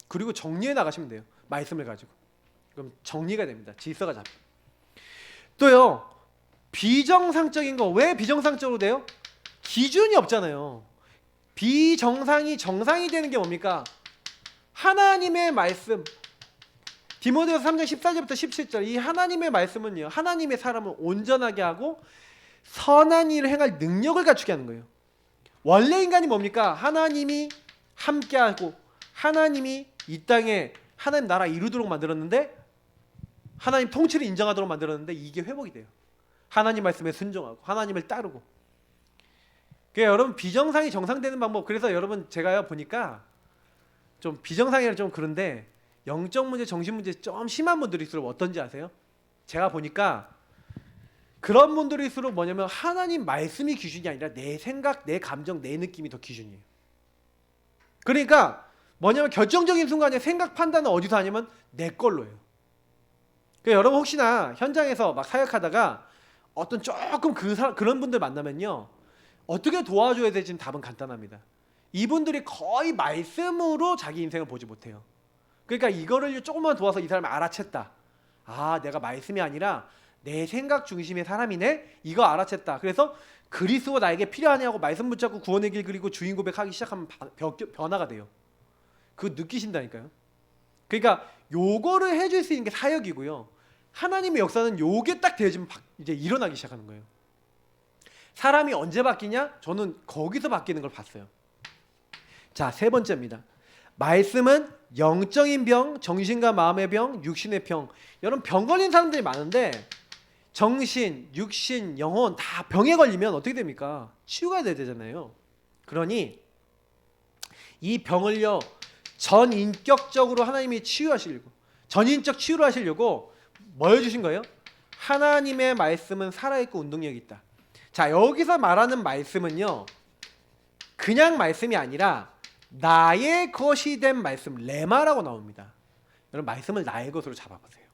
Speaker 1: 그리고 정리해 나가시면 돼요. 말씀을 가지고. 그럼 정리가 됩니다. 질서가 잡혀. 또요 비정상적인 거 왜 비정상적으로 돼요? 기준이 없잖아요. 비정상이 정상이 되는 게 뭡니까? 하나님의 말씀 디모데후서 3장 14절부터 17절 이 하나님의 말씀은요 하나님의 사람을 온전하게 하고 선한 일을 행할 능력을 갖추게 하는 거예요. 원래 인간이 뭡니까? 하나님이 함께하고 하나님이 이 땅에 하나님 나라 이루도록 만들었는데 하나님 통치를 인정하도록 만들었는데 이게 회복이 돼요. 하나님 말씀에 순종하고 하나님을 따르고. 그러니까 여러분 비정상이 정상되는 방법 그래서 여러분 제가요 보니까 좀 비정상이라 좀 그런데 영적 문제, 정신 문제 좀 심한 분들일수록 어떤지 아세요? 제가 보니까 그런 분들일수록 뭐냐면 하나님 말씀이 기준이 아니라 내 생각, 내 감정, 내 느낌이 더 기준이에요. 그러니까 뭐냐면 결정적인 순간에 생각 판단은 어디서 하냐면 내 걸로 해요. 그러니까 여러분 혹시나 현장에서 막 사역하다가 어떤 조금 그런 분들 만나면요 어떻게 도와줘야 될지는 답은 간단합니다. 이분들이 거의 말씀으로 자기 인생을 보지 못해요. 그러니까 이거를 조금만 도와서 이 사람을 알아챘다. 아 내가 말씀이 아니라 내 생각 중심의 사람이네. 이거 알아챘다. 그래서 그리스도가 나에게 필요하냐고 말씀 붙잡고 구원의 길 그리고 주인 고백하기 시작하면 변화가 돼요. 그거 느끼신다니까요. 그러니까 요거를 해줄 수 있는 게 사역이고요. 하나님의 역사는 요게 딱 되어지면 이제 일어나기 시작하는 거예요. 사람이 언제 바뀌냐? 저는 거기서 바뀌는 걸 봤어요. 자, 세 번째입니다. 말씀은 영적인 병, 정신과 마음의 병, 육신의 병. 여러분 병 걸린 사람들이 많은데 정신, 육신, 영혼 다 병에 걸리면 어떻게 됩니까? 치유가 돼야 되잖아요. 그러니 이 병을요 전인격적으로 하나님이 치유하시려고 전인적 치유를 하시려고 뭐 해주신 거예요? 하나님의 말씀은 살아있고 운동력이 있다. 자 여기서 말하는 말씀은요 그냥 말씀이 아니라 나의 것이 된 말씀 레마라고 나옵니다. 여러분 말씀을 나의 것으로 잡아보세요.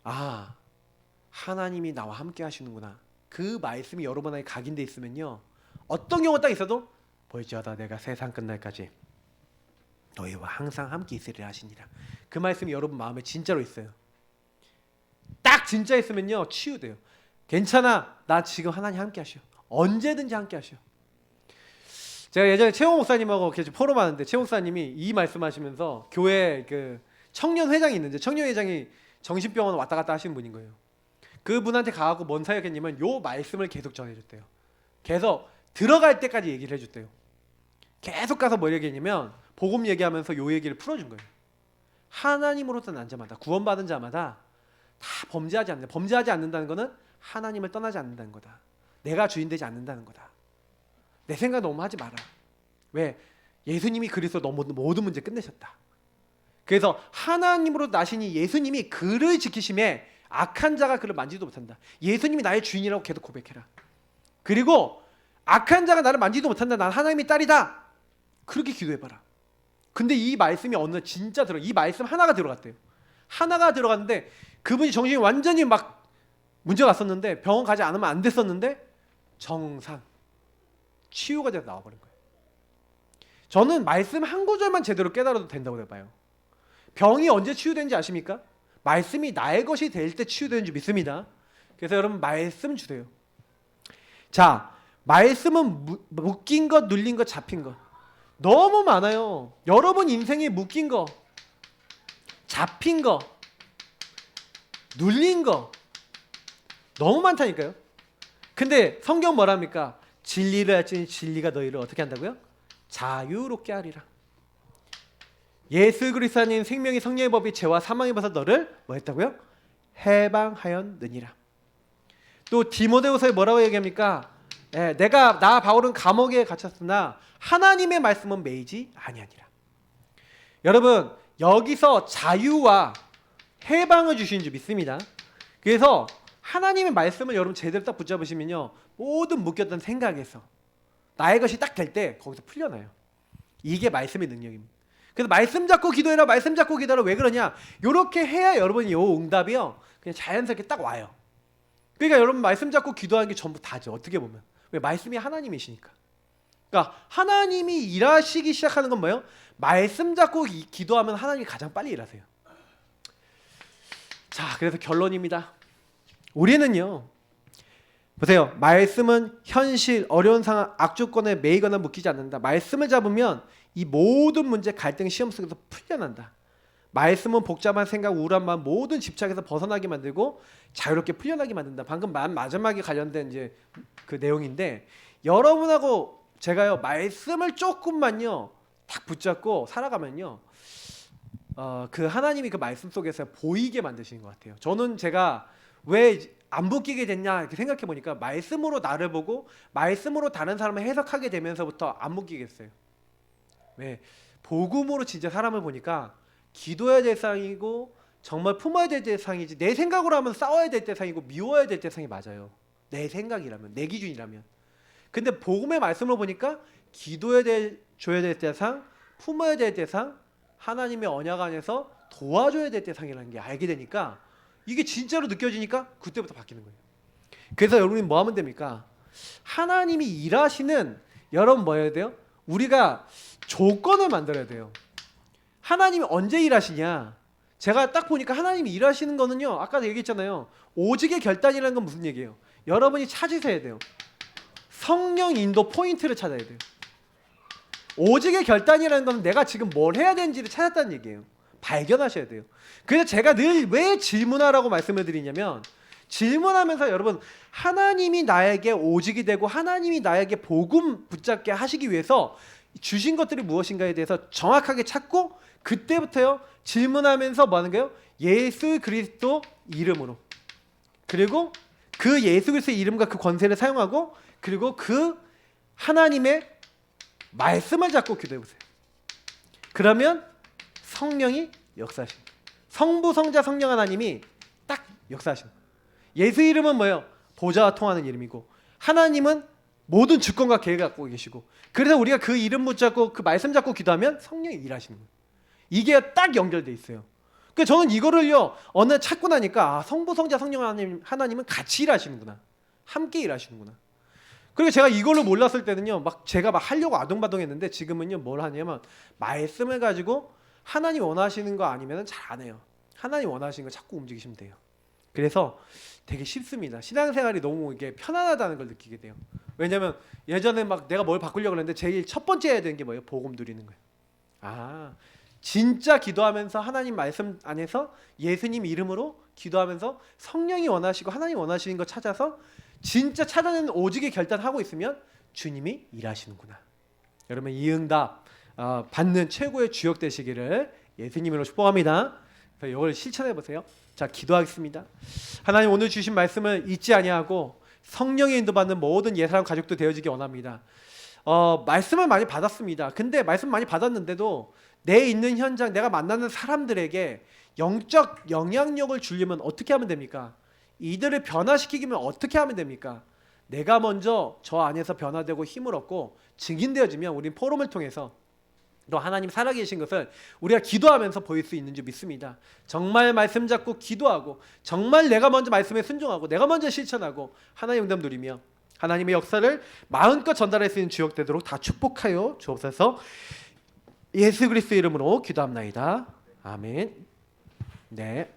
Speaker 1: 아 하나님이 나와 함께 하시는구나. 그 말씀이 여러분 안에 각인돼 있으면요 어떤 경우가 딱 있어도 볼지어다 내가 세상 끝날까지 너희와 항상 함께 있으리라 하시니라. 그 말씀이 여러분 마음에 진짜로 있어요. 딱 진짜 있으면요 치유돼요. 괜찮아 나 지금 하나님 함께 하셔. 언제든지 함께 하셔. 제가 예전에 최홍 목사님하고 계속 포럼하는데 최홍 목사님이 이 말씀하시면서 교회 그 청년 회장이 있는데 청년 회장이 정신병원 왔다 갔다 하시는 분인 거예요. 그분한테 가갖고 뭔 사역했냐면 요 말씀을 계속 전해줬대요. 계속 들어갈 때까지 얘기를 해줬대요. 계속 가서 뭘 얘기했냐면 복음 얘기하면서 요 얘기를 풀어준 거예요. 하나님으로부터 난 자마다, 구원받은 자마다 다 범죄하지 않는다. 범죄하지 않는다는 거는 하나님을 떠나지 않는다는 거다. 내가 주인 되지 않는다는 거다. 내 생각 너무 하지 마라. 왜? 예수님이 그리스도 너무 모든 문제 끝내셨다. 그래서 하나님으로 나시니 예수님이 그를 지키심에 악한 자가 그를 만지도 못한다. 예수님이 나의 주인이라고 계속 고백해라. 그리고 악한 자가 나를 만지도 못한다. 난 하나님의 딸이다. 그렇게 기도해봐라. 근데 이 말씀이 어느 날 진짜 이 말씀 하나가 들어갔대요. 하나가 들어갔는데 그분이 정신이 완전히 막 문제가 왔었는데 병원 가지 않으면 안 됐었는데 정상 치유가 돼서 나와버린 거예요. 저는 말씀 한 구절만 제대로 깨달아도 된다고 봐요. 병이 언제 치유되는지 아십니까? 말씀이 나의 것이 될 때 치유되는 줄 믿습니다. 그래서 여러분 말씀 주세요. 자, 말씀은 묶인 것, 눌린 것, 잡힌 것 너무 많아요. 여러분 인생에 묶인 거, 잡힌 거, 눌린 거 너무 많다니까요. 근데 성경 뭐랍니까? 진리를 알지니 진리가 너희를 어떻게 한다고요? 자유롭게 하리라. 예수 그리스도님 생명의 성령의 법이 죄와 사망의 법에서 너를 뭐 했다고요? 해방하였느니라. 또 디모데후서에 뭐라고 얘기합니까? 나 바울은 감옥에 갇혔으나 하나님의 말씀은 매이지 아니하니라. 여러분 여기서 자유와 해방을 주시는 줄 믿습니다. 그래서 하나님의 말씀을 여러분 제대로 딱 붙잡으시면요 모든 묶였던 생각에서 나의 것이 딱 될 때 거기서 풀려나요. 이게 말씀의 능력입니다. 그래서 말씀 잡고 기도해라, 말씀 잡고 기도해라. 왜 그러냐? 이렇게 해야 여러분이 요 응답이요 그냥 자연스럽게 딱 와요. 그러니까 여러분 말씀 잡고 기도하는 게 전부 다죠. 어떻게 보면 왜? 말씀이 하나님이시니까. 그러니까 하나님이 일하시기 시작하는 건 뭐예요? 말씀 잡고 기도하면 하나님이 가장 빨리 일하세요. 자, 그래서 결론입니다. 우리는요 보세요. 말씀은 현실, 어려운 상황, 악조건에 매이거나 묶이지 않는다. 말씀을 잡으면 이 모든 문제, 갈등, 시험 속에서 풀려난다. 말씀은 복잡한 생각, 우울한 마음 모든 집착에서 벗어나게 만들고 자유롭게 풀려나게 만든다. 방금 마지막에 관련된 이제 그 내용인데 여러분하고 제가요 말씀을 조금만요 딱 붙잡고 살아가면요 그 하나님이 그 말씀 속에서 보이게 만드시는 것 같아요. 저는 제가 왜 안 묶이게 됐냐 이렇게 생각해 보니까 말씀으로 나를 보고 말씀으로 다른 사람을 해석하게 되면서부터 안 묶이겠어요. 왜? 복음으로 진짜 사람을 보니까 기도해야 될 상이고 정말 품어야 될 대상이지 내 생각으로 하면 싸워야 될 대상이고 미워야 될 대상이 맞아요. 내 생각이라면, 내 기준이라면. 근데 복음의 말씀으로 보니까 줘야 될 대상, 품어야 될 대상, 하나님의 언약 안에서 도와줘야 될 대상이라는 게 알게 되니까 이게 진짜로 느껴지니까 그때부터 바뀌는 거예요. 그래서 여러분이 뭐 하면 됩니까? 하나님이 일하시는 여러분 뭐 해야 돼요? 우리가 조건을 만들어야 돼요. 하나님이 언제 일하시냐? 제가 딱 보니까 하나님이 일하시는 거는요 아까도 얘기했잖아요. 오직의 결단이라는 건 무슨 얘기예요? 여러분이 찾으셔야 돼요. 성령 인도 포인트를 찾아야 돼요. 오직의 결단이라는 건 내가 지금 뭘 해야 되는지를 찾았다는 얘기예요. 발견하셔야 돼요. 그래서 제가 늘 왜 질문하라고 말씀을 드리냐면 질문하면서 여러분 하나님이 나에게 오직이 되고 하나님이 나에게 복음 붙잡게 하시기 위해서 주신 것들이 무엇인가에 대해서 정확하게 찾고 그때부터요 질문하면서 뭐 하는 거예요? 예수 그리스도 이름으로 그리고 그 예수 그리스도의 이름과 그 권세를 사용하고 그리고 그 하나님의 말씀을 잡고 기도해보세요. 그러면 성령이 역사하신 성부 성자 성령 하나님이 딱 역사하신 예수 이름은 뭐예요? 보좌와 통하는 이름이고 하나님은 모든 주권과 계획을 갖고 계시고 그래서 우리가 그 이름 붙잡고 그 말씀 잡고 기도하면 성령이 일하시는 거예요. 이게 딱 연결돼 있어요. 그러니까 저는 이거를요 어느 날 찾고 나니까 성부 성자 성령 하나님은 같이 일하시는구나. 함께 일하시는구나. 그리고 제가 이걸로 몰랐을 때는요 막 제가 막 하려고 아동바동했는데 지금은요 뭘 하냐면 말씀을 가지고 하나님 원하시는 거 아니면 잘 안 해요. 하나님 원하시는 거 자꾸 움직이시면 돼요. 그래서 되게 쉽습니다. 신앙생활이 너무 이게 편안하다는 걸 느끼게 돼요. 왜냐면 예전에 막 내가 뭘 바꾸려고 했는데 제일 첫 번째 해야 되는 게 뭐예요? 복음 누리는 거예요. 진짜 기도하면서 하나님 말씀 안에서 예수님 이름으로 기도하면서 성령이 원하시고 하나님 원하시는 거 찾아서 진짜 찾아내는 오직의 결단하고 있으면 주님이 일하시는구나. 여러분 이 응답 받는 최고의 주역 되시기를 예수님으로 축복합니다. 그래서 이걸 실천해 보세요. 자, 기도하겠습니다. 하나님, 오늘 주신 말씀을 잊지 아니하고 성령의 인도받는 모든 예사람 가족도 되어지기 원합니다. 말씀을 많이 받았습니다. 근데 말씀 많이 받았는데도 내 있는 현장, 내가 만나는 사람들에게 영적 영향력을 주려면 어떻게 하면 됩니까? 이들을 변화시키기면 어떻게 하면 됩니까? 내가 먼저 저 안에서 변화되고 힘을 얻고 증인되어지면 우린 포럼을 통해서 또 하나님 살아계신 것을 우리가 기도하면서 보일 수 있는 줄 믿습니다. 정말 말씀 잡고 기도하고 정말 내가 먼저 말씀에 순종하고 내가 먼저 실천하고 하나님의 응답 누리며 하나님의 역사를 마음껏 전달할 수 있는 주역 되도록 다 축복하여 주옵소서. 예수 그리스도 이름으로 기도합나이다. 아멘. 네.